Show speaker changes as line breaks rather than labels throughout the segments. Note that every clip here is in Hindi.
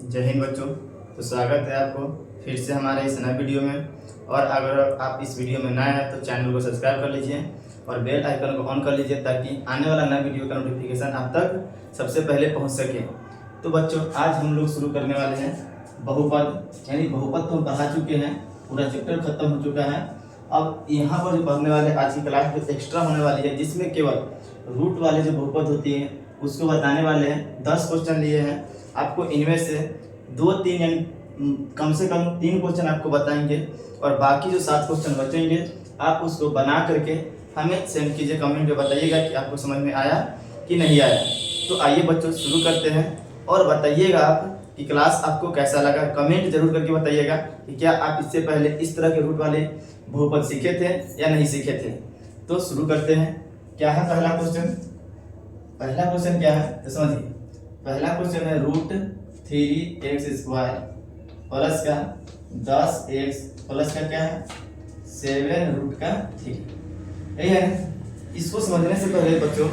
जय हिंद बच्चों। तो स्वागत है आपको फिर से हमारे इस नए वीडियो में। और अगर आप इस वीडियो में नए हैं तो चैनल को सब्सक्राइब कर लीजिए और बेल आइकन को ऑन कर लीजिए ताकि आने वाला नया वीडियो का नोटिफिकेशन आप तक सबसे पहले पहुंच सके। तो बच्चों आज हम लोग शुरू करने वाले हैं बहुपद, यानी बहुपद तो हम पढ़ा चुके हैं, पूरा चैप्टर खत्म हो चुका है। अब यहाँ पर जो पढ़ने वाले आज की क्लास जो एक्स्ट्रा होने वाली है जिसमें केवल रूट वाले जो बहुपद होती है उसको बताने वाले हैं। 10 क्वेश्चन लिए हैं, आपको इनमें से 2-3 यानी कम से कम 3 क्वेश्चन आपको बताएंगे और बाकी जो 7 क्वेश्चन बचेंगे आप उसको बना करके हमें सेंड कीजिए, कमेंट में बताइएगा कि आपको समझ में आया कि नहीं आया। तो आइए बच्चों शुरू करते हैं और बताइएगा आप कि क्लास आपको कैसा लगा। कमेंट जरूर करके बताइएगा कि क्या आप इससे पहले इस तरह के रूट वाले बहुपद सीखे थे या नहीं सीखे थे। तो शुरू करते हैं। क्या है पहला क्वेश्चन? पहला क्वेश्चन क्या है तो समझिए। पहला क्वेश्चन है रूट 3x² प्लस का 10x प्लस का क्या है 7√3। यही है। इसको समझने से पहले बच्चों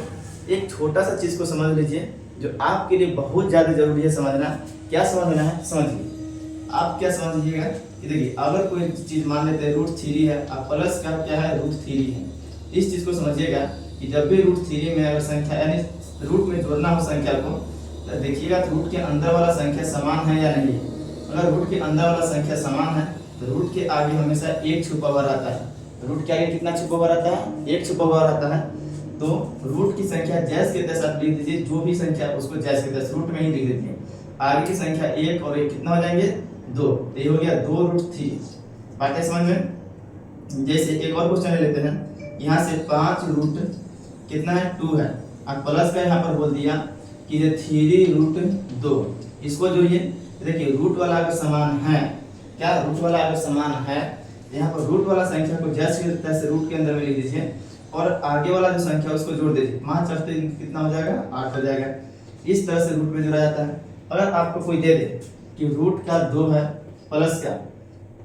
एक छोटा सा चीज को समझ लीजिए जो आपके लिए बहुत ज्यादा जरूरी है समझना। क्या समझना है समझिए। आप क्या समझिएगा कि देखिए अगर कोई चीज मान लेते हैं √3 है और प्लस का क्या है √3 है। इस चीज को समझिएगा कि जब भी √3 में अगर संख्या यानी रूट में जोड़ना हो संख्या को तो देखिएगा तो रूट के अंदर वाला संख्या समान है या नहीं। अगर रूट के अंदर वाला संख्या समान है तो रूट के आगे हमेशा एक छुपा हुआ रहता है। रूट के आगे कितना छुपा हुआ रहता है? एक छुपा हुआ रहता है। तो रूट की संख्या जैस के तैस आप लिख दीजिए, जो भी संख्या उसको जैस के तैस रूट में ही लिख दीजिए। आगे की संख्या 1 और 1 कितना हो जाएंगे 2, ये हो गया 2√3। बात है समझ में। जैसे एक और क्वेश्चन लेते हैं, यहाँ से 5 रूट कितना है 2 है और प्लस का यहाँ पर बोल दिया कि ये 3√2। इसको जोड़िए। देखिए रूट वाला अगर समान है, क्या रूट वाला अगर समान है यहाँ पर रूट वाला संख्या को जैसे तैसे रूट के अंदर में लिख दीजिए और आगे वाला जो संख्या उसको जोड़ दीजिए। 5 चढ़ते कितना हो जाएगा 8 हो जाएगा। इस तरह से रूट में जोड़ा जाता है। अगर आपको कोई दे दे कि रूट का 2 है प्लस का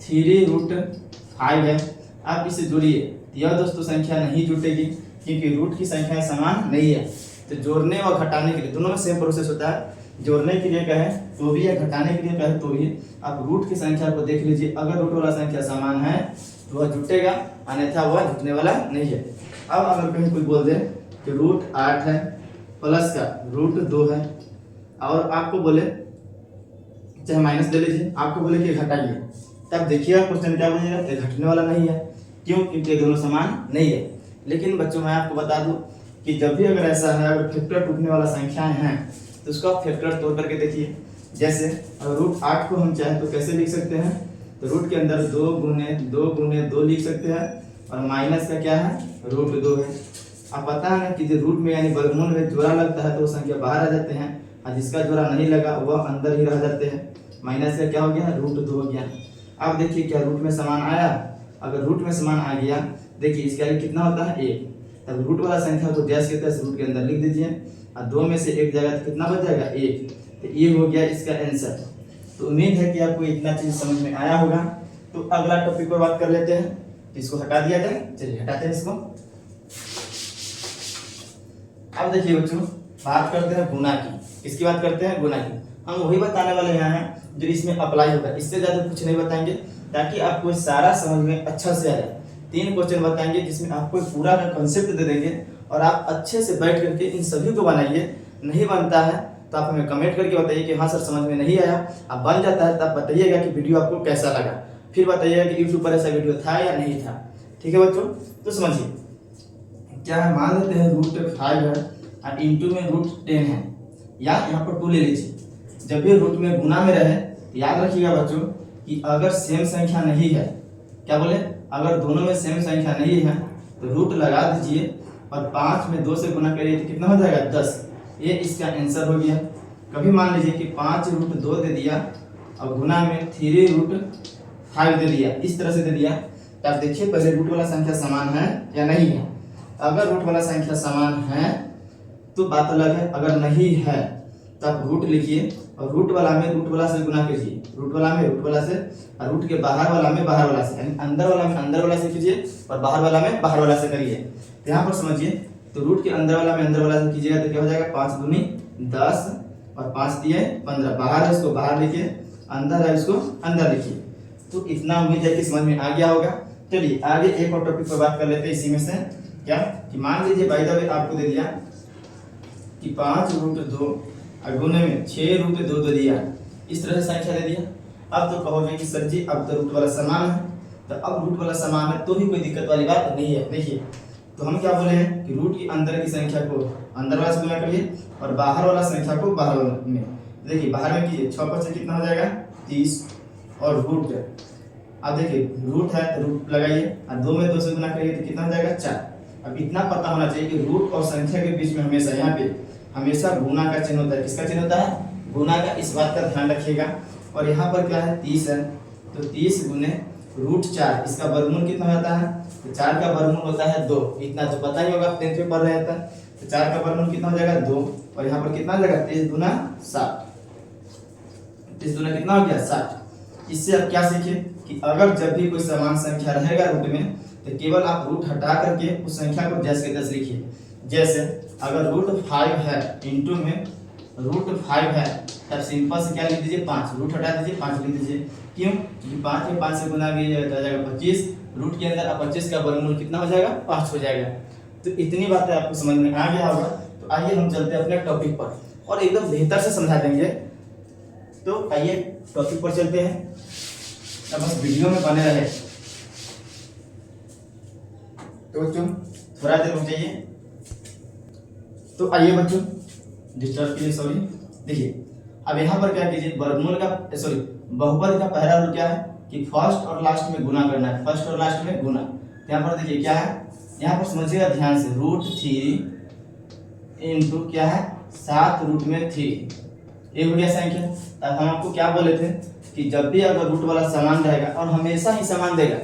3√5 है, आप इसे जोड़िए। यह दोस्तों संख्या नहीं जुटेगी क्योंकि रूट की संख्या समान नहीं है। तो जोड़ने और घटाने के लिए दोनों में सेम प्रोसेस होता है। जोड़ने के लिए कहें तो भी या घटाने के लिए कहें तो भी आप रूट की संख्या को देख लीजिए। अगर रूट वाला संख्या समान है तो वह जुटेगा, अन्यथा वह जुटने वाला नहीं है। अब अगर कहीं कोई बोल दे कि √8 है प्लस का √2 है और आपको बोले चाहे माइनस दे लीजिए, आपको बोले कि घटाइए, तब देखिएगा क्वेश्चन क्या बोलिएगा, ये घटने वाला नहीं है। क्यों? क्योंकि दोनों समान नहीं है। लेकिन बच्चों मैं आपको बता दूं कि जब भी अगर ऐसा है, अगर फैक्टर टूटने वाला संख्याएं हैं तो उसको आप फैक्टर तोड़ करके देखिए। जैसे √8 को हम चाहें तो कैसे लिख सकते हैं, तो रूट के अंदर 2 गुने 2 लिख सकते हैं और माइनस का क्या है √2 है। अब पता है ना कि जो रूट में यानी वर्गमूल में जोड़ा लगता है तो वो संख्या बाहर आ जाते हैं और जिसका जोड़ा नहीं लगा वह अंदर ही रह जाते हैं। माइनस का क्या हो गया √2 हो गया। अब देखिए क्या रूट में समान आया। अगर रूट में समान आ गया देखिए इसके आगे कितना होता है 1, तब रूट वाला संख्या को जैसे के तैसे रूट के अंदर लिख दीजिए और 2 में से 1 जाएगा तो कितना बच जाएगा 1। तो ये हो गया इसका आंसर। तो उम्मीद है कि आपको इतना चीज समझ में आया होगा। तो अगला टॉपिक पर बात कर लेते हैं। इसको हटा दिया जाए, चलिए हटाते हैं इसको। अब देखिए बच्चों बात करते हैं गुना की। किसकी बात करते हैं? गुना की। हम वही बताने वाले यहाँ हैं जो इसमें अप्लाई होगा, इससे ज्यादा कुछ नहीं बताएंगे ताकि आपको सारा समझ में अच्छा से आए। 3 क्वेश्चन बताएंगे जिसमें आपको पूरा का कॉन्सेप्ट दे देंगे और आप अच्छे से बैठ करके इन सभी को बनाइए। नहीं बनता है तो आप हमें कमेंट करके बताइए कि हाँ सर समझ में नहीं आया। अब बन जाता है तो आप बताइएगा कि वीडियो आपको कैसा लगा, फिर बताइएगा कि यूट्यूब पर ऐसा वीडियो था या नहीं था। ठीक है बच्चों, तो समझिए क्या है। मान लेते हैं √5 है और इंटू में √10 है, या यहाँ पर 2 ले लीजिए। जब भी रूट में गुना में रहे याद रखिएगा बच्चों कि अगर सेम संख्या नहीं है, क्या बोले, अगर दोनों में सेम संख्या नहीं है तो रूट लगा दीजिए और 5 में 2 से गुना करिए तो कितना हो जाएगा 10। ये इसका आंसर हो गया। कभी मान लीजिए कि 5√2 दे दिया और गुना में 3√5 दे दिया, इस तरह से दे दिया, तो आप देखिए पहले रूट वाला संख्या समान है या नहीं है। अगर रूट वाला संख्या समान है तो बात अलग है, अगर नहीं है तो आप रूट लिखिए और रूट वाला में रूट वाला से गुना कीजिए, रूट वाला में रूट वाला से, और रूट के बाहर वाला में बाहर वाला से, यानी अंदर वाला में अंदर वाला से कीजिए और बाहर वाला में बाहर वाला से करिए। तो यहाँ पर समझिए, तो रूट के अंदर वाला में अंदर वाला से कीजिएगा तो क्या हो जाएगा 5 दूनी 10 और 5 दिए 15, बाहर है उसको बाहर लिखिए, अंदर है उसको अंदर लिखिए। तो इतना उम्मीद है कि समझ में आ गया होगा। चलिए आगे एक और टॉपिक पर बात कर लेते हैं इसी में से, क्या कि मान लीजिए बाय द वे आपको दे दिया कि 5√2 और गुने में 6√2 दिया, इस तरह से संख्या दे दिया। अब तो कहोगे कि सर जी अब तो रूट वाला समान है, तो अब रूट वाला समान है तो भी कोई दिक्कत वाली बात नहीं है। देखिए तो हम क्या बोले हैं कि रूट की अंदर की संख्या को अंदर वाला से गुना करिए और बाहर वाला संख्या को बाहर वाला में। देखिए बाहर में कीजिए, 6 से कितना हो जाएगा 30 और रूट, अब देखिए रूट है तो रूट लगाइए और 2 में 2 से गुना करिए तो कितना हो जाएगा 4। अब इतना पता होना चाहिए कि रूट और संख्या के बीच में हमेशा यहाँ पे हमेशा गुना का चिन्ह होता है। किसका चिन्ह होता है? गुना का। इस बात का ध्यान रखिएगा। और यहाँ पर क्या है 30 है, तो 30 गुने √4, इसका वर्गमूल कितना होता है? तो 4 का वर्गमूल होता है 2। इतना तो पता ही होगा, 10th में पढ़ रहे थे। तो 4 का वर्गमूल कितना हो जाएगा 2, और यहाँ पर कितना हो जाएगा 30 गुना 60, 30 गुना कितना हो गया 60। इससे आप क्या सीखे कि अगर जब भी कोई समान संख्या रहेगा रूट में तो केवल आप रूट हटा करके उस संख्या को जैसे के तैसे लिखिए। जैसे अगर √5 है इंटू में √5 है, तब सिंपल से क्या लिख दीजिए 5, रूट हटा दीजिए 5 लिख दीजिए। क्यों? क्योंकि 5 में 5 से गुना किया जाएगा 25, रूट के अंदर अब 25 का वर्गमूल कितना हो जाएगा 5 हो जाएगा। तो इतनी बातें आपको समझ में आ गया होगा। तो आइए हम चलते हैं अपने टॉपिक पर और एकदम बेहतर से समझा देंगे। तो आइए टॉपिक पर चलते हैं, अब बस वीडियो में बने रहे। तो बच्चों थोड़ा देर रुक जाइए। तो आइए बच्चों, डिस्टर्ब के लिए सॉरी। देखिए अब यहाँ पर क्या कीजिए, वर्गमूल का सॉरी बहुपद का पहला रूल क्या है कि फर्स्ट और लास्ट में गुना करना है, फर्स्ट और लास्ट में गुना। यहाँ पर देखिए क्या है, यहाँ पर समझिएगा ध्यान से, √3 इंटू क्या है 7√3, ये हो गया संख्या। तब हम आपको क्या बोले थे कि जब भी अगर रूट वाला समान रहेगा और हमेशा ही समान देगा,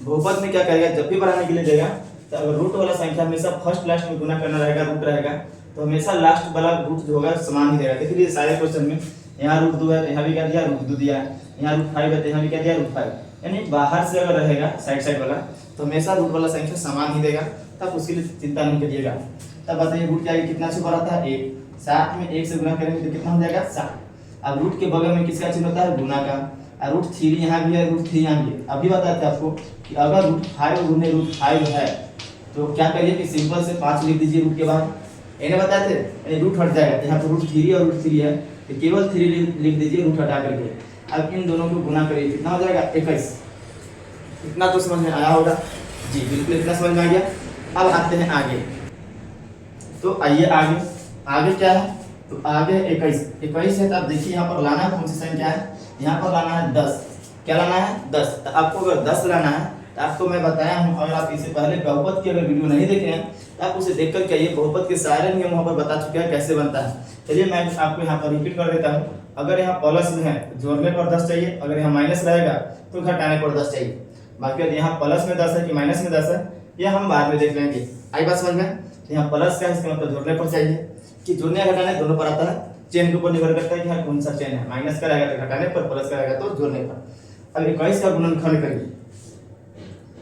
बहुपद में क्या करेगा जब भी बढ़ाने के लिए देगा तो अगर रूट वाला संख्या हमेशा फर्स्ट लास्ट में गुना करना रहेगा, रूट रहेगा, तो हमेशा लास्ट वाला रूट जो होगा समान ही देगा। देखिए सारे क्वेश्चन में यहाँ √2 है तो यहाँ भी क्या दिया √2 दिया है, यहाँ √5 है तो यहाँ भी क्या दिया √5, यानी बाहर से अगर रहेगा साइड वाला तो हमेशा रूट वाला संख्या समान ही देगा। तब उसके लिए चिंता नहीं करिएगा। तब बताइए रूट क्या कितना छुपा रहता है 1, 7 में 1 से गुना करेंगे तो कितना हो जाएगा 7। अब रूट के बगल में किसका चिन्ह होता है गुना का, और √3 यहाँ भी है √3 यहाँ भी है। अभी बताते हैं आपको कि अगर √5 गुने √5 है तो क्या करिए कि सिंपल से 5 लिख दीजिए रूट के बाद, इन्हें बताए थे रूट हट जाएगा। यहाँ पर √3 और √3 है तो केवल 3 लिख दीजिए रूट हटा करके। अब इन दोनों को गुना करिए, कितना हो जाएगा 21। इतना तो समझ में आया होगा जी, बिल्कुल इतना समझ में आ गया। अब आते हैं आगे। तो आइए आगे क्या है, तो आगे 21 है। तो आप देखिए यहाँ पर लाना कौन सी संख्या है, यहाँ पर लाना है 10। क्या लाना है 10। तो आपको अगर 10 लाना है तो आपको मैं बताया हूँ, अगर आप इससे पहले बहुपद की अगर वीडियो नहीं देखे हैं तो आप उसे देख करके आइए, बहुपद के सारे नियम वहाँ पर बता चुके हैं कैसे बनता है। चलिए मैं आपको यहाँ पर रिपीट कर देता हूँ। अगर यहाँ प्लस में है जोड़ने पर 10 चाहिए, अगर यहाँ माइनस रहेगा तो घटाने पर 10 चाहिए। बाकी यहाँ प्लस में 10 है कि माइनस में 10 है यह हम बाद में देख लेंगे। आई बात समझ में? यहाँ प्लस का इसका मतलब जोड़ने पर चाहिए कि जोड़ने या घटाने दोनों पर आता है। चेन के ऊपर निर्भर करता है कि हाँ कौन सा चेन है, माइनस का रहेगा तो घटाने पर, प्लस का रहेगा तो जोड़ने पर। अब 21 का गुणनखंड करिए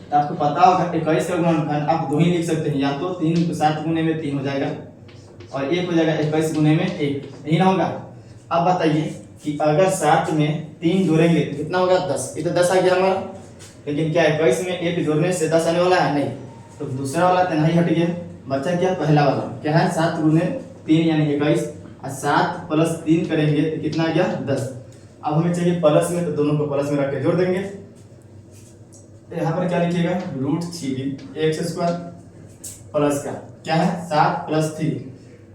तो आपको पता होगा 21 का गुणनखंड आप 2 ही लिख सकते हैं, या तो 3 7 गुने में 3 हो जाएगा और 1 हो जाएगा 21 गुने में 1, यही ना होगा। अब बताइए कि अगर 7 में 3 जोड़ेंगे तो कितना होगा 10। ये तो 10 आ गया हमारा, लेकिन क्या 21 में 1 जोड़ने से 10 आने वाला है? नहीं। तो दूसरा वाला तो नहीं हट गया, बचा क्या पहला वाला, क्या है 7 गुने 3 यानी 21, और 7 प्लस 3 करेंगे तो कितना आ गया 10। अब हमें चाहिए प्लस में, तो दोनों को प्लस में रख के जोड़ देंगे। तो यहाँ पर क्या लिखिएगा √3 x² प्लस का क्या है 7 प्लस 3,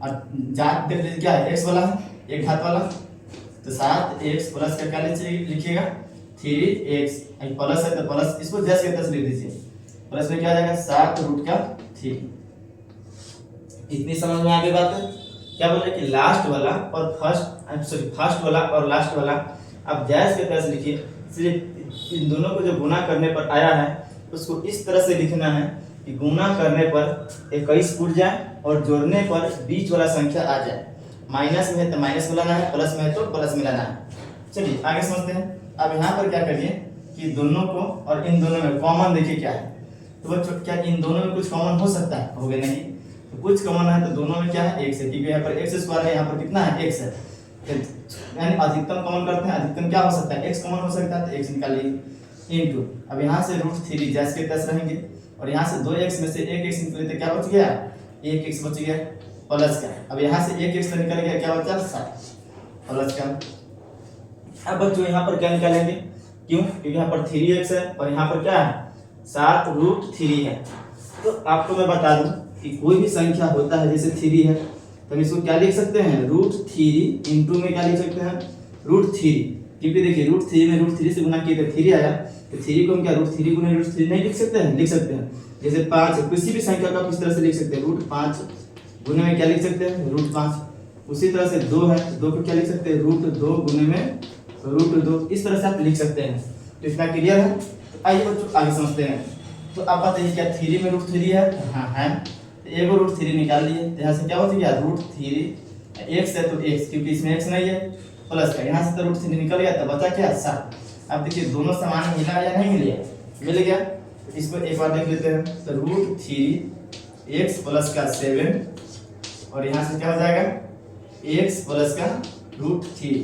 और जात देख लीजिए क्या है x वाला है, एक घात वाला, तो 7x प्लस का क्या लिखिएगा 3x, प्लस है तो प्लस, इसको जैसे के तैसे लिख दीजिए। प्लस में क्या आ जाएगा 7√3। इतनी समझ में आ गई बात है? क्या बोले कि लास्ट वाला और फर्स्ट वाला और लास्ट वाला आप जैसे के तैसे लिखिए। सिर्फ इन दोनों को जो गुना करने पर आया है उसको इस तरह से लिखना है कि गुना करने पर 21 उठ जाए और जोड़ने पर बीच वाला संख्या आ जाए। माइनस में है तो माइनस में लाना है, प्लस में है तो प्लस में लाना है। चलिए आगे समझते हैं। अब यहाँ पर क्या करिए कि दोनों को और इन दोनों में कॉमन देखिए क्या है। तो बच्चों क्या इन दोनों में कुछ कॉमन हो सकता है? हो गया नहीं। तो कुछ कॉमन है तो दोनों में क्या है x है, क्योंकि यहाँ पर x² है, यहाँ पर कितना है x है। यानी अधिकतम कॉमन करते हैं, अधिकतम क्या हो सकता है, x कॉमन हो सकता है, तो x निकालिए इनटू, अब यहाँ से √3 जैसे के तैसे रहेंगे, और यहाँ से 2x में से 1x निकले तो क्या बच गया, 1x बच गया प्लस का, अब यहाँ से 1x तो निकल गया, क्या बचा 7 प्लस का। अब बच्चों यहाँ पर क्या निकालेंगे, क्यों, क्योंकि यहाँ पर 3x है और यहाँ पर क्या है 7√3 है। तो आपको मैं बता दूं कि कोई भी संख्या होता है जैसे 3 है तो हम इसको क्या लिख सकते हैं, √3 इनटू में क्या लिख सकते हैं, √3, क्योंकि देखिए √3 में √3 से गुना किए तो 3 आया, तो 3 को हम क्या √3 गुना √3 नहीं लिख सकते हैं, लिख सकते हैं। जैसे 5 किसी भी संख्या का किस तरह से लिख सकते हैं, √5 गुने में क्या लिख सकते हैं, √5। उसी तरह से 2 है, 2 को क्या लिख सकते हैं, √2 गुने में √2, इस तरह से आप लिख सकते हैं। तो इतना क्लियर है। तो आइए बच्चों आगे समझते हैं। तो अब बताइए क्या 3 में √3 है, हाँ है, तो एगो √3 निकाल लिए, तो यहाँ से क्या हो गया √3, x है तो x, क्योंकि इसमें x नहीं है प्लस का, यहाँ से तो √3 निकल गया, तो बचा क्या 7। अब देखिए दोनों समान मिला या नहीं मिल गया, मिल गया, तो इसको एक बार देख लेते हैं। तो √3 x प्लस का 7 और यहाँ से क्या हो जाएगा x प्लस का √3।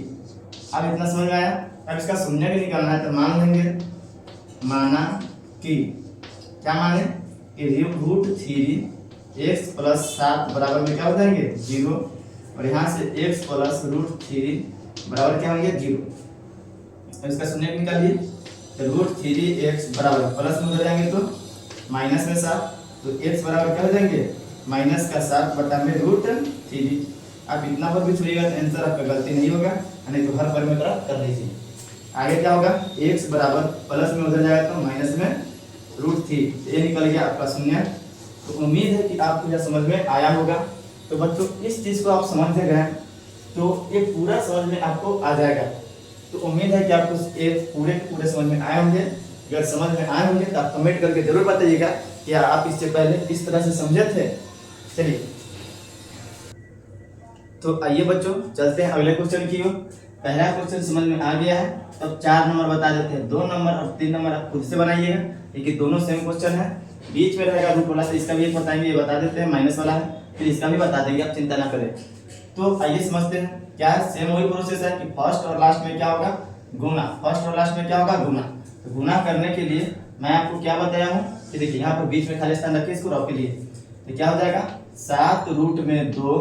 अब इतना समझ में आया। अब इसका शून्य भी निकालना है, तो मान लेंगे, माना कि क्या माने कि √3 x प्लस 7 बराबर में क्या हो जाएंगे 0, और यहाँ से x प्लस √3 बराबर क्या होंगे 0। अब इसका शून्य निकालिए, तो √3x बराबर प्लस में हो जाएंगे तो माइनस में 7, तो x बराबर क्या हो जाएंगे -7 बटा में √3। आप इतना पर भी छोड़िएगा तो आंसर आपका गलती नहीं होगा, नहीं तो हर पर में कर लीजिए। आगे क्या होगा, x बराबर प्लस में उधर जाएगा तो माइनस में √3, तो ये निकल गया आपका शून्य। तो उम्मीद है कि आपको यह समझ में आया होगा। तो बच्चों इस चीज़ को आप समझ गए तो ये पूरा समझ में आपको आ जाएगा। तो उम्मीद है कि आपको ये पूरे समझ में आए होंगे। अगर समझ में आए होंगे तो आप कमेंट करके जरूर बताइएगा कि आप इससे पहले इस तरह से समझे थे। चलिए तो आइए बच्चों चलते हैं अगले क्वेश्चन की ओर। पहला क्वेश्चन समझ में आ गया है, तब 4 नंबर बता देते हैं। 2 नंबर और 3 नंबर आप खुद से बनाइएगा, क्योंकि दोनों सेम क्वेश्चन है। बीच में रहेगा रूट वाला, तो इसका भी एक बताएंगे, ये बता देते हैं माइनस वाला है, फिर इसका भी बता देंगे, आप चिंता ना करें। तो आइए समझते हैं क्या है। सेम वही प्रोसेस है कि फर्स्ट और लास्ट में क्या होगा गुना, फर्स्ट और लास्ट में क्या होगा गुना। तो गुना करने के लिए मैं आपको क्या बताया हूँ कि देखिए यहाँ पर बीच में खाली स्थान रखिए इसको रॉ के लिए, तो क्या हो जाएगा 7 रूट में 2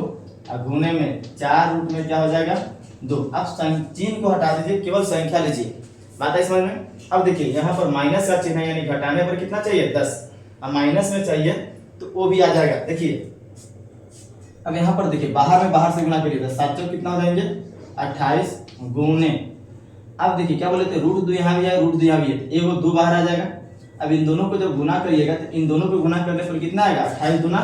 और गुने में 4 रूट में क्या हो जाएगा 2। अब चिन्ह को हटा दीजिए, केवल संख्या लीजिए। बात है समझ में। अब देखिए यहाँ पर माइनस का चिन्ह है, यानी घटाने पर कितना चाहिए 10, अब माइनस में चाहिए तो वो भी आ जाएगा। देखिए अब यहाँ पर देखिए बाहर से गुना करिए, 7 चौक कितना हो जाएंगे 28 गुने। अब देखिए क्या बोले थे रूट 2 यहाँ भी है, रूट 2 यहाँ भी है, तो एगो 2 बाहर आ जाएगा। अब इन दोनों को जब गुना करिएगा तो इन दोनों को गुना करने पर कितना आएगा 28 दूना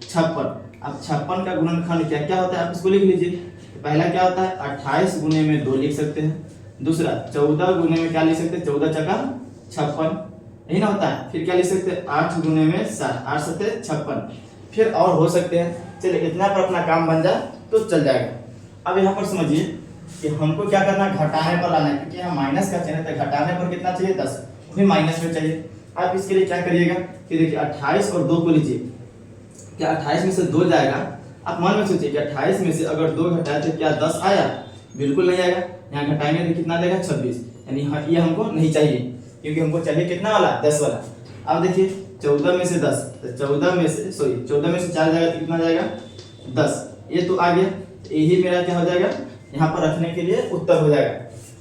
56। अब 56 का गुणनखंड क्या क्या होता है आप इसको लिख लीजिए। तो पहला क्या होता है 28 गुने में 2 लिख सकते हैं, दूसरा 14 गुने में क्या लिख सकते हैं 14 चका 56, यही ना होता है। फिर क्या लिख सकते हैं 8 गुने में 7, 8 सत्ते 56, फिर और हो सकते हैं। चलिए इतना पर अपना काम बन जाए तो चल जाएगा। अब यहाँ पर समझिए कि हमको क्या करना है घटाने पर लाना है, क्योंकि यहाँ माइनस का चिन्ह है, घटाने पर कितना चाहिए 10, वो भी माइनस में चाहिए। आप इसके लिए क्या करिएगा कि देखिए 28 और 2 को लीजिए, क्या 28 में से 2 जाएगा। आप मन में सोचिए कि 28 में से अगर 2 घटाए तो क्या 10 आया, बिल्कुल नहीं आएगा। यहाँ घटाएंगे तो कितना देगा 26, यानी ये हमको नहीं चाहिए, क्योंकि हमको चाहिए कितना वाला 10 वाला। अब देखिए 14 में से 10, तो 14 में से 4 जाएगा तो कितना जाएगा 10, ये तो आ गया। तो यही मेरा क्या हो जाएगा यहाँ पर रखने के लिए उत्तर हो जाएगा।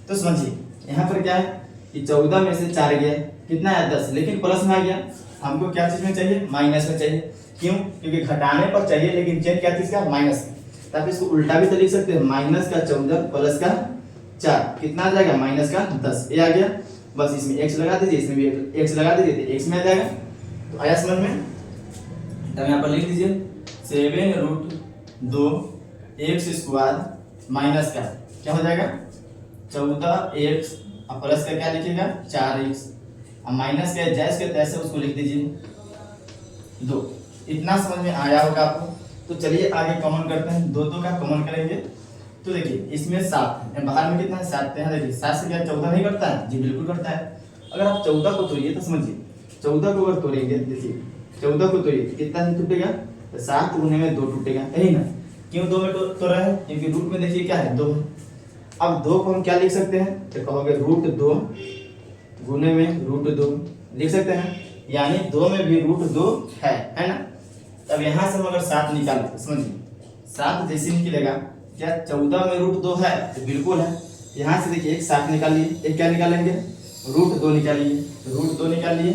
तो समझिए यहाँ पर क्या है कि 14 में से 4 गया कितना है 10, लेकिन प्लस में आ गया। हमको क्या चीज में चाहिए माइनस में चाहिए, क्यों क्योंकि घटाने पर चाहिए, लेकिन चेंज क्या चीज का माइनस। तो आप इसको उल्टा भी तो लिख सकते हैं, माइनस का 14 प्लस का 4 कितना आ जाएगा माइनस का 10, ये आ गया। बस इसमें x लगा दीजिए, इसमें भी x लगा दीजिए, तो x में आ जाएगा। तो आया समझ में। तब यहाँ पर लिख दीजिए 7 रूट 2 x² माइनस का क्या हो जाएगा 14x, और प्लस का क्या लिखिएगा 4x, और माइनस का जैसे के तैसे उसको लिख दीजिए 2। इतना समझ में आया होगा आपको। तो चलिए आगे कॉमन करते हैं, 2 का कॉमन करेंगे। तो देखिए इसमें 7 है, बाहर में कितना है 7 है, देखिए 7 से क्या 14 नहीं करता है, जी बिल्कुल करता है। अगर आप 14 को तोड़िए तो समझिए 14 को अगर तोड़ेंगे, देखिए 14 को तोड़िए कितना टूटेगा, तो 7 गुने में 2 टूटेगा, यही ना। क्यों 2 में तोड़ रहे हैं, क्योंकि रूट में देखिए क्या है 2, अब 2 को हम क्या लिख सकते हैं, तो कहोगे √2 गुने में √2 लिख सकते हैं, यानी 2 में भी √2 है ना। तब यहाँ से हम अगर 7 निकालें, समझिए 7 जैसे निकलेगा, क्या 14 में √2 है, तो बिल्कुल है। यहाँ से देखिए एक 7 निकालिए, एक क्या निकालेंगे √2 निकालिए, √2 निकालिए।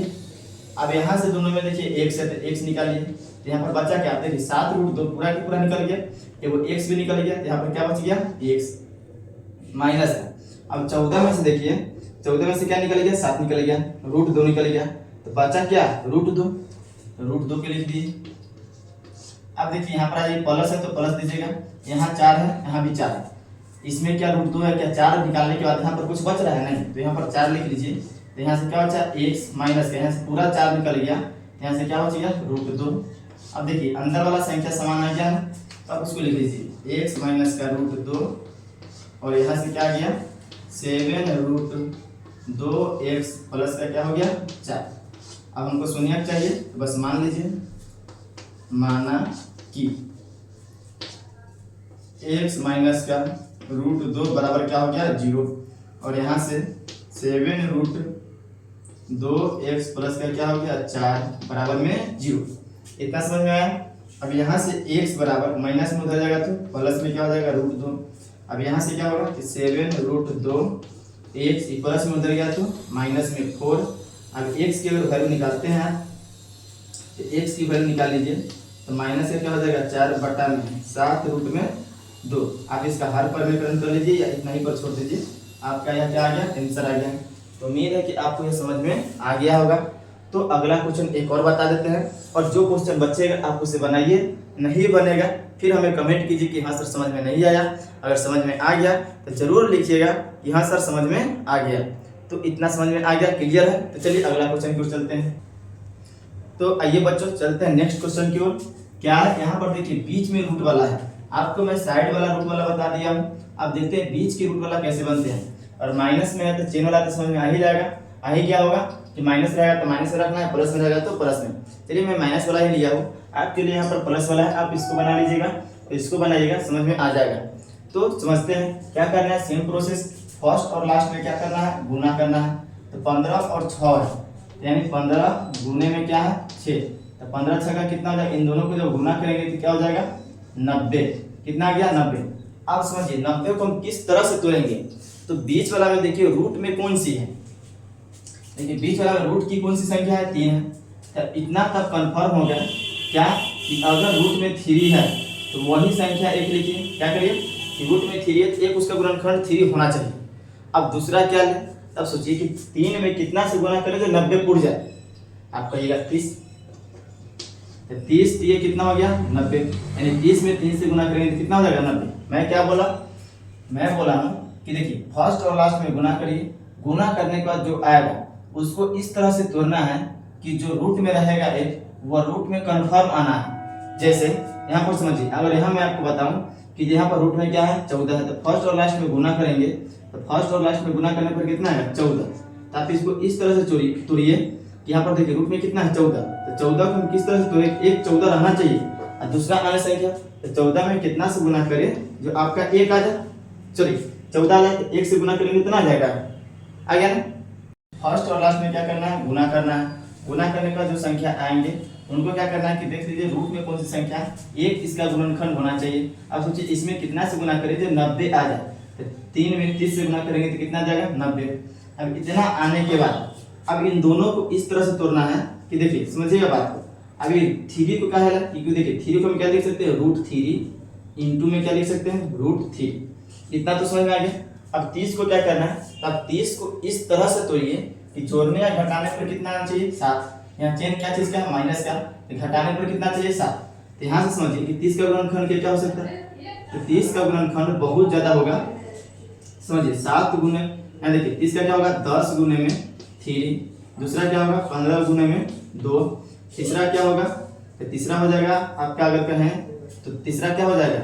अब यहाँ से दोनों में देखिए x है, तो x निकालिए, तो यहाँ पर बचा क्या, देखिए 7 √2 पूरा की पूरा निकल गया, वो x भी निकल गया, तो यहाँ पर क्या बच गया x माइनस है। अब 14 में से देखिए, 14 में से क्या निकल गया, 7 निकल गया, √2 निकल गया, तो बचा क्या √2 के लिख दीजिए। अब देखिए यहाँ पर ये प्लस है तो प्लस दीजिएगा, यहाँ 4 है, यहाँ भी 4 है, इसमें क्या √2 है, क्या 4 निकालने के बाद यहाँ पर कुछ बच रहा है नहीं, तो यहाँ पर 4 लिख लीजिए। तो यहाँ से क्या बचा x माइनस का, यहाँ से पूरा 4 निकल गया, यहाँ से क्या बच गया √2। अब देखिए अंदर वाला संख्या समान आ गया, तो अब उसको लिख लीजिए x माइनस का √2, और यहाँ से क्या आ गया 7 √2x प्लस का क्या हो गया 4। अब हमको शून्य चाहिए, तो बस मान लीजिए, माना कि x माइनस का √2 बराबर क्या हो गया 0, और यहाँ से 7 √2x प्लस का क्या हो गया 4 बराबर में 0। इतना समझ में आया। अब यहाँ से x बराबर माइनस में उधर जाएगा तो प्लस में क्या हो जाएगा √2। अब यहाँ से क्या होगा कि 7 √2x प्लस में उधर गया तो माइनस में 4। अब x की अगर वैल्यू निकालते हैं तो x की वैल्यू निकाल लीजिए, तो माइनस का क्या हो जाएगा 4/7 आप इसका हर परिमेयकरण कर लीजिए या इतना ही पर छोड़ दीजिए, आपका यहाँ क्या आ गया आंसर आ गया। तो उम्मीद है कि आपको यह समझ में आ गया होगा। तो अगला क्वेश्चन एक और बता देते हैं, और जो क्वेश्चन बचेगा आप उसे बनाइए, नहीं बनेगा फिर हमें कमेंट कीजिए कि हाँ सर समझ में नहीं आया। अगर समझ में आ गया तो जरूर लिखिएगा कि हाँ सर समझ में आ गया। तो इतना समझ में आ गया, क्लियर है। तो चलिए अगला क्वेश्चन की ओर चलते हैं। तो आइए बच्चों चलते हैं नेक्स्ट क्वेश्चन की ओर। क्या है यहाँ पर देखिए बीच में रूट वाला है, आपको मैं साइड वाला रूट वाला बता दिया हूँ। अब देखते हैं बीच के रूट वाला कैसे बनते हैं। और माइनस में है तो चेन वाला तो समझ में आ ही जाएगा। आ ही क्या होगा कि माइनस रहेगा तो माइनस में रखना है, प्लस में रहेगा तो प्लस में। चलिए मैं माइनस वाला ही लिया हूँ, आपके लिए यहाँ पर प्लस वाला है, आप इसको बना लीजिएगा, तो इसको बनाइएगा, समझ में आ जाएगा। तो समझते हैं क्या करना है, सेम प्रोसेस। फर्स्ट और लास्ट में क्या करना है, गुना करना है। तो 15 और 6 है, यानी 15 गुने में क्या है 6, तो 15 6 का कितना हो जाएगा, इन दोनों को जब गुना करेंगे तो क्या हो जाएगा 90। कितना आ गया 90। अब समझिए 90 को हम किस तरह से तोड़ेंगे। तो बीच वाला में देखिए रूट में कौन सी है, देखिए बीच वाला में रूट की कौन सी संख्या है 3 है। तो इतना तब कंफर्म हो गया क्या कि अगर रूट में 3 है तो वही संख्या एक लिखिए। क्या करिए कि रूट में 3 है तो एक उसका गुणनखंड 3 होना चाहिए। अब दूसरा क्या ले, तब सोचिए कि 3 में कितना से गुना करें तो 90 पूर्ण जाए। आप कहिएगा 30, तो 30 ये कितना हो गया 90, यानी 30 में 3 से गुना करेंगे तो कितना हो जाएगा 90। मैं क्या बोला, मैं बोला हूँ कि देखिए फर्स्ट और लास्ट में गुना करिए, गुना करने के बाद जो आएगा उसको इस तरह से तोड़ना है कि जो रूट में रहेगा एक वह रूट में कंफर्म आना है। जैसे यहाँ पर समझिए, अगर यहाँ मैं आपको बताऊं कि यहाँ पर रूट में क्या है 14 है, तो फर्स्ट और लास्ट में गुना करेंगे, तो फर्स्ट और लास्ट में गुना करने पर कितना है 14। तो आप इसको इस तरह से तोड़िए कि यहाँ पर देखिए रूट में कितना है 14, तो 14 को हम किस तरह से तोड़े, एक 14 रहना चाहिए और दूसरा आने संख्या, तो 14 में कितना से गुना करें जो आपका एक आ जाए, सॉरी 14 आ जाए, तो 1 से गुना करेंगे कितना आ जाएगा, आ गया ना। फर्स्ट और लास्ट में क्या करना है, गुना करना है। गुना करने के बाद जो संख्या आएंगे उनको क्या करना है कि देख लीजिए रूट में कौन सी संख्या एक इसका गुणनखंड होना चाहिए। अब सोचिए इसमें कितना से गुना करें तो 90 आ जाए, तो 3 में 30 से गुना करेंगे तो कितना आ जाएगा 90। अब इतना आने के बाद अब इन दोनों को इस तरह से तोड़ना है कि देखिए समझिएगा बात को। अभी 3 को क्या है, क्योंकि देखिए 3 को हम क्या लिख सकते हैं √3 इंटू में क्या लिख सकते हैं √3। इतना तो समझ में आ गया। अब 30 को क्या करना है, अब 30 को इस तरह से तोड़िए कि जोड़ने या घटाने पर कितना आना चाहिए 7। यहाँ चेन क्या चीज का है माइनस का, तो घटाने पर कितना चाहिए 7। तो यहाँ से समझिए कि 30 का गुणनखंड क्या हो सकता है, तो 30 का गुणनखंड बहुत ज्यादा होगा। समझिए 7 गुने, यहाँ देखिए 30 का क्या होगा 10 गुने में 3, दूसरा क्या होगा 15 गुने में 2, तीसरा क्या होगा, तो तीसरा हो जाएगा आपका अगर कहें तो तीसरा क्या हो जाएगा,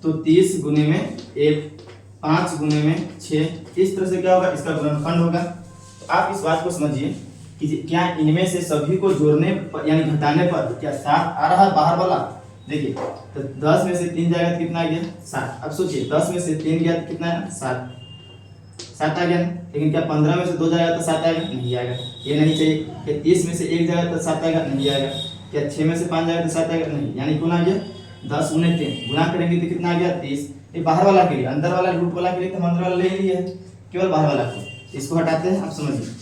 तो 30 गुने में 1, 5 गुने में 6। इस तरह से क्या होगा इसका गुणनखंड होगा। तो आप इस बात को समझिए कि क्या इनमें से सभी को जोड़ने पर यानी घटाने पर क्या 7 आ रहा है बाहर वाला, देखिए तो 10 में से 3 जाएगा तो कितना आ गया 7। अब सोचिए 10 में से 3 गया तो कितना है 7 आ गया ना। लेकिन क्या 15 में से 2 जाएगा तो 7 आएगा? नहीं आएगा, ये नहीं चाहिए। क्या 30 में से 1 जाएगा तो 7 आएगा? नहीं आएगा। क्या 6 में से 5 जाएगा तो 7 आएगा? नहीं। यानी कौन आ गया 10 गुने 3 गुना करेंगे तो कितना आ गया 30। ये बाहर वाला के लिए, अंदर वाला रूट वाला के लिए तो हम अंदर वाला ले लिए है, केवल बाहर वाला को इसको हटाते हैं। आप समझिए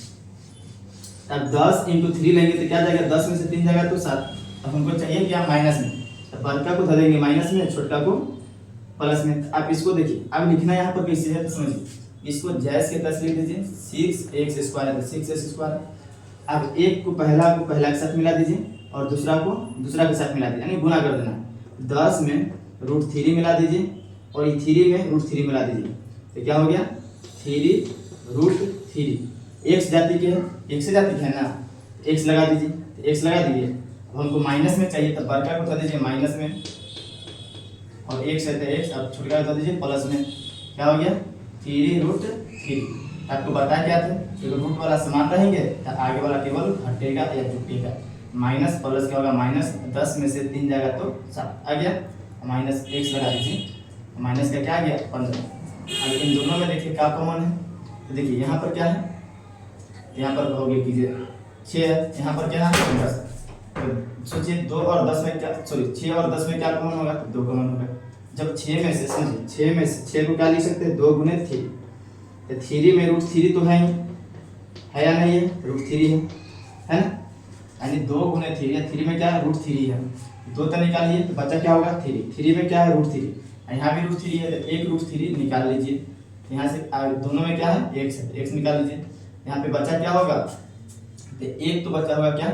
अब 10 × 3 लेंगे तो क्या जाएगा 10 में से 3 जाएगा तो 7। अब हमको चाहिए क्या माइनस में, तो बड़का को धर देंगे माइनस में, छोटा को प्लस में। आप इसको देखिए अब लिखना यहाँ पर कैसे है तो समझिए। इसको जैस के तस लिख दीजिए 6x² है तो 6x²। अब एक को पहला के साथ मिला दीजिए और दूसरा को दूसरा के साथ मिला दीजिए, यानी गुना कर देना। 10 में √3 मिला दीजिए और ये 3 में √3 मिला दीजिए तो क्या हो गया 3 √3। x जाति के है, x से जाति के है ना, x लगा दीजिए तो x लगा दीजिए। अब हमको माइनस में चाहिए तो बड़का को उठा दीजिए माइनस में और x है तो x, अब छोटा को उठा दीजिए प्लस में। क्या हो गया 3 √3। आपको बताया क्या था कि रूट वाला समान रहेंगे तो आगे वाला केवल घटेगा या जुटेगा। माइनस प्लस क्या होगा माइनस, 10 में से 3 जाएगा तो 7 आ गया, माइनस x लगा दीजिए, माइनस का क्या आ गया 15। अब इन दोनों में देखिए क्या कॉमन है, तो देखिए यहाँ पर क्या है, यहाँ पर हो गया कीजिए 6 है, यहाँ पर क्या है 10। तो सोचिए 2 और 10 में क्या, सॉरी 6 और 10 में क्या कॉमन होगा, 2 कॉमन होगा। जब 6 में से समझिए 6 में से 6 को क्या लिख सकते हैं 2 गुने 3, तो 3 में √3 तो है ही, है या नहीं है √3 है ना, यानी 2 गुने 3 है, 3 में क्या है √3 है, 2 तो निकालिए तो बच्चा क्या होगा 3 में क्या है √3, यहाँ भी √3 है तो एक √3 निकाल लीजिए। यहाँ से दोनों में क्या है x है, x निकाल लीजिए। यहाँ पे बच्चा क्या होगा तो एक तो बच्चा होगा क्या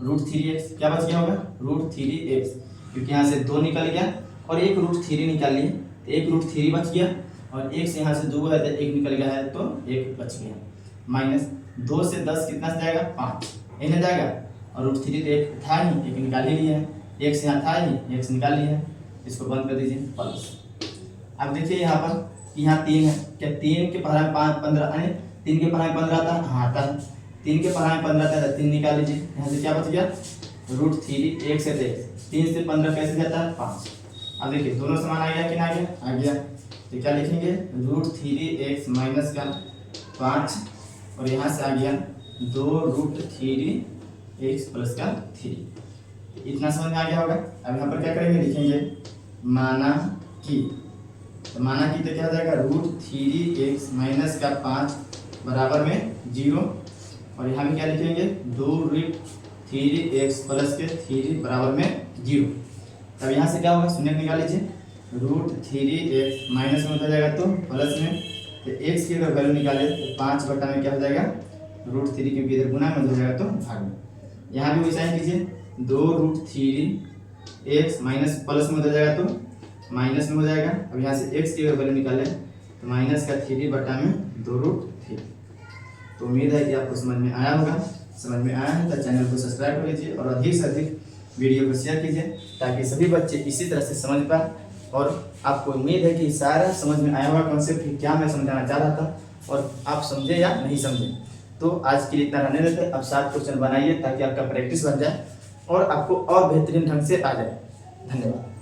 √3x, क्या बच गया होगा √3x, क्योंकि यहाँ से 2 निकल गया और एक √3 निकाल लिए तो एक √3 बच गया और एक से यहाँ से 2 है तो 1 निकल गया है तो 1 बच गया। माइनस 2 से 10 कितना से जाएगा 5, इन्हें जाएगा और √3 तो 1 था ही, 1 निकाल ही लिया है, 1 से यहाँ था ही 1 निकाल लिया है, इसको बंद कर दीजिए प्लस। अब देखिए यहाँ पर यहाँ 3 है, क्या 3 के पढ़ाई 15 यानी 3 के पढ़ाई 15 आता है, हाँ आता है, 3 के पढ़ाई 15 आता है, 3 निकाल लीजिए। यहाँ से क्या बच गया √3 1 से 3 से 15 कैसे जाता है 5। अब देखिए दोनों समान आ गया कि ना आ गया, तो क्या लिखेंगे √3x माइनस का 5 और यहाँ से आ गया 2 √3x प्लस का 3। इतना समझ में आ गया होगा। अब यहाँ पर क्या करेंगे लिखेंगे माना कि, तो माना कि तो क्या हो जाएगा √3x माइनस का 5 बराबर में 0 और यहाँ भी क्या लिखेंगे 2 √3x प्लस के 3 बराबर में 0। तब यहाँ से क्या होगा शून्य निकाल लीजिए, √3x माइनस में हो जाएगा तो प्लस में, तो x की अगर वैल्यू निकाले तो 5 बटा में क्या हो जाएगा √3, क्योंकि इधर गुना में हो जाएगा तो भाग में। यहाँ भी वैसा ही कीजिए 2 √3x माइनस प्लस में हो जाएगा तो माइनस में हो जाएगा। अब यहाँ से x की अगर वैल्यू निकाले तो माइनस का 3 बटा में 2 √3। तो उम्मीद है कि आपको समझ में आया होगा। समझ में आया है तो चैनल को सब्सक्राइब कर लीजिए और अधिक से अधिक वीडियो को शेयर कीजिए ताकि सभी बच्चे इसी तरह से समझ पाए। और आपको उम्मीद है कि सारा समझ में आया हुआ कॉन्सेप्ट कि क्या मैं समझाना चाह रहा था और आप समझे या नहीं समझे। तो आज के लिए इतना रहने देते, अब 7 क्वेश्चन बनाइए ताकि आपका प्रैक्टिस बन जाए और आपको और बेहतरीन ढंग से आ जाए। धन्यवाद।